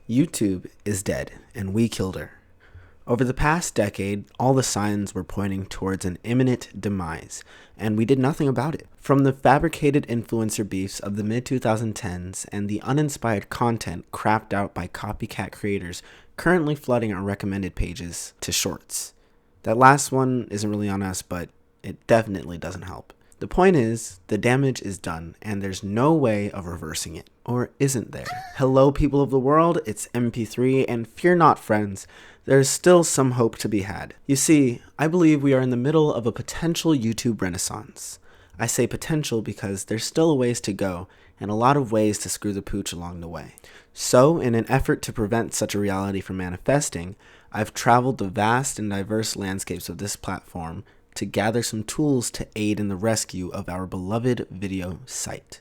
YouTube is dead, and we killed her. Over the past decade, all the signs were pointing towards an imminent demise, and we did nothing about it. From the fabricated influencer beefs of the mid-2010s and the uninspired content crapped out by copycat creators currently flooding our recommended pages to shorts. That last one isn't really on us, but it definitely doesn't help. The point is, the damage is done, and there's no way of reversing it. Or isn't there? Hello, people of the world, it's MP3, and fear not, friends, there's still some hope to be had. You see, I believe we are in the middle of a potential YouTube renaissance. I say potential because there's still a ways to go, and a lot of ways to screw the pooch along the way. So, in an effort to prevent such a reality from manifesting, I've traveled the vast and diverse landscapes of this platform to gather some tools to aid in the rescue of our beloved video site.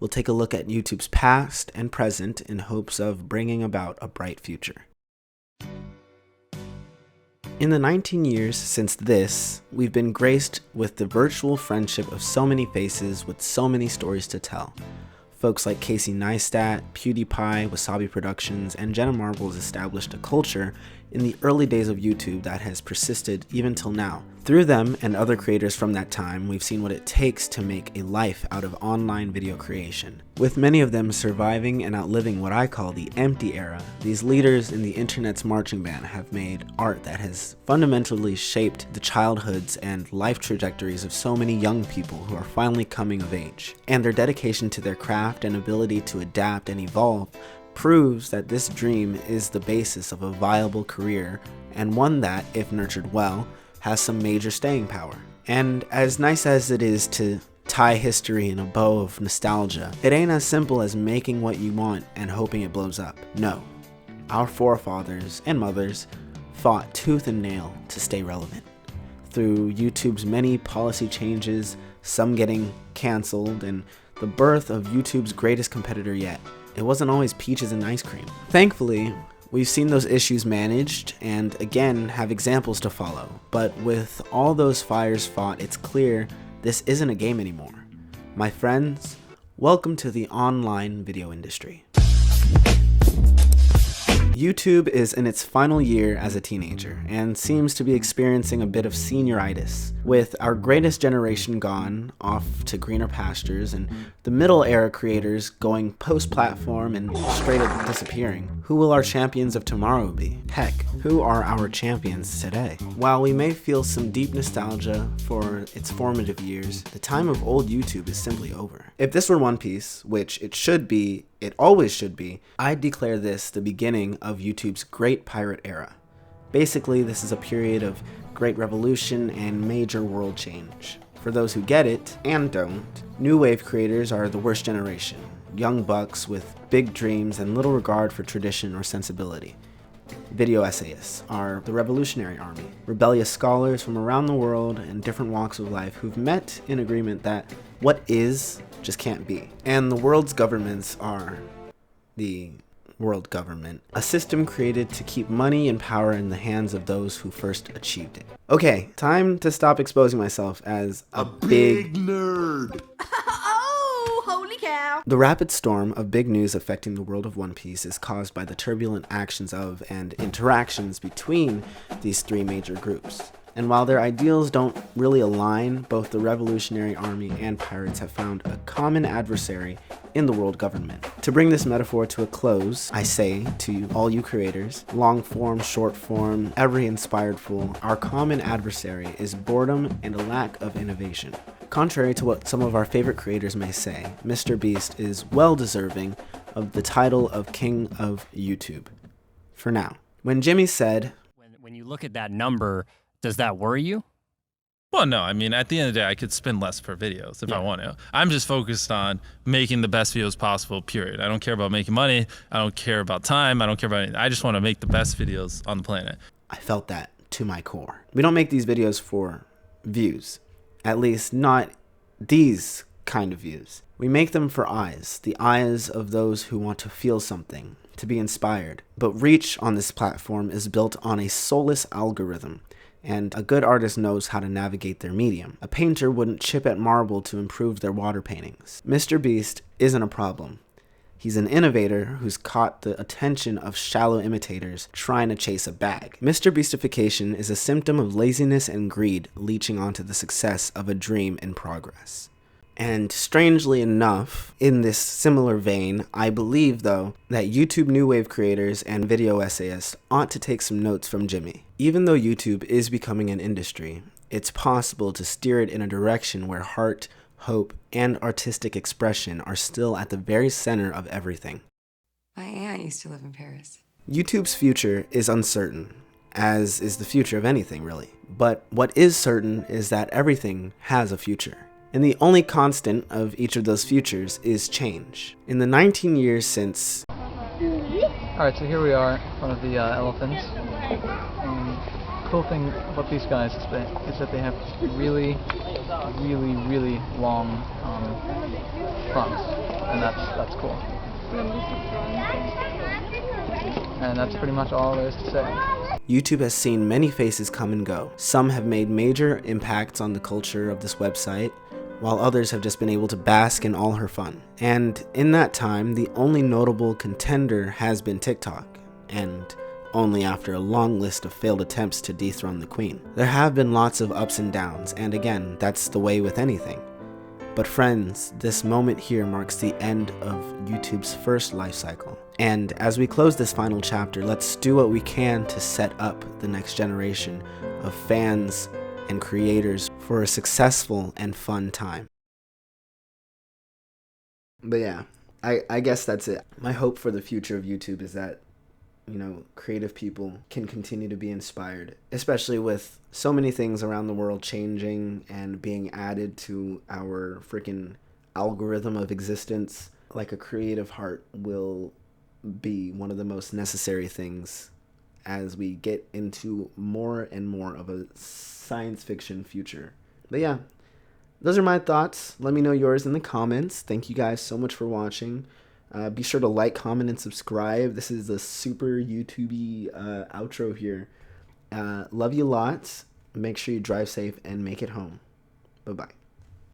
We'll take a look at YouTube's past and present in hopes of bringing about a bright future. In the 19 years since this, we've been graced with the virtual friendship of so many faces with so many stories to tell. Folks like Casey Neistat, PewDiePie, Wasabi Productions, and Jenna Marbles established a culture in the early days of YouTube that has persisted even till now. Through them and other creators from that time, we've seen what it takes to make a life out of online video creation. With many of them surviving and outliving what I call the empty era, these leaders in the internet's marching band have made art that has fundamentally shaped the childhoods and life trajectories of so many young people who are finally coming of age. And their dedication to their craft and ability to adapt and evolve proves that this dream is the basis of a viable career, and one that, if nurtured well, has some major staying power. And as nice as it is to tie history in a bow of nostalgia, it ain't as simple as making what you want and hoping it blows up. No. Our forefathers and mothers fought tooth and nail to stay relevant. Through YouTube's many policy changes, some getting canceled, and the birth of YouTube's greatest competitor yet, it wasn't always peaches and ice cream. Thankfully, we've seen those issues managed and again have examples to follow. But with all those fires fought, it's clear this isn't a game anymore. My friends, welcome to the online video industry. YouTube is in its final year as a teenager and seems to be experiencing a bit of senioritis, with our greatest generation gone off to greener pastures and the middle era creators going post-platform and straight up disappearing. Who will our champions of tomorrow be? Heck, who are our champions today? While we may feel some deep nostalgia for its formative years, the time of old YouTube is simply over. If this were One Piece, which it should be, it always should be, I'd declare this the beginning of YouTube's Great Pirate Era. Basically, this is a period of great revolution and major world change. For those who get it, and don't, new wave creators are the worst generation. Young bucks with big dreams and little regard for tradition or sensibility. Video essayists are the revolutionary army, rebellious scholars from around the world and different walks of life who've met in agreement that what is just can't be. And the world's governments are the world government, a system created to keep money and power in the hands of those who first achieved it. Okay, time to stop exposing myself as a big nerd. Oh, holy cow. The rapid storm of big news affecting the world of One Piece is caused by the turbulent actions of and interactions between these three major groups. And while their ideals don't really align, both the Revolutionary Army and pirates have found a common adversary in the world government. To bring this metaphor to a close, I say to all you creators, long form, short form, every inspired fool, our common adversary is boredom and a lack of innovation. Contrary to what some of our favorite creators may say, Mr. Beast is well deserving of the title of King of YouTube. For now. When Jimmy said, When you look at that number, does that worry you? Well, no, I mean, at the end of the day, I could spend less per videos if I want to. I'm just focused on making the best videos possible, period. I don't care about making money. I don't care about time. I don't care about anything. I just want to make the best videos on the planet. I felt that to my core. We don't make these videos for views. At least not these kind of views. We make them for eyes. The eyes of those who want to feel something, to be inspired. But reach on this platform is built on a soulless algorithm. And a good artist knows how to navigate their medium. A painter wouldn't chip at marble to improve their water paintings. Mr. Beast isn't a problem. He's an innovator who's caught the attention of shallow imitators trying to chase a bag. Mr. Beastification is a symptom of laziness and greed leeching onto the success of a dream in progress. And strangely enough, in this similar vein, I believe, though, that YouTube new wave creators and video essayists ought to take some notes from Jimmy. Even though YouTube is becoming an industry, it's possible to steer it in a direction where heart, hope, and artistic expression are still at the very center of everything. My aunt used to live in Paris. YouTube's future is uncertain, as is the future of anything, really. But what is certain is that everything has a future. And the only constant of each of those futures is change. In the 19 years since... Alright, so here we are in front of the elephants. Cool thing about these guys is that they have really long fronts, and that's cool. And that's pretty much all there is to say. YouTube has seen many faces come and go. Some have made major impacts on the culture of this website, while others have just been able to bask in all her fun. And in that time, the only notable contender has been TikTok, and only after a long list of failed attempts to dethrone the queen. There have been lots of ups and downs, and again, that's the way with anything. But friends, this moment here marks the end of YouTube's first life cycle. And as we close this final chapter, let's do what we can to set up the next generation of fans and creators for a successful and fun time. But yeah, I guess that's it. My hope for the future of YouTube is that, you know, creative people can continue to be inspired, especially with so many things around the world changing and being added to our freaking algorithm of existence. Like, a creative heart will be one of the most necessary things as we get into more and more of a science fiction future. But yeah, those are my thoughts. Let me know yours in the comments. Thank you guys so much for watching. Be sure to like, comment, and subscribe. This is a super YouTube-y outro here. Love you lots. Make sure you drive safe and make it home. Bye-bye.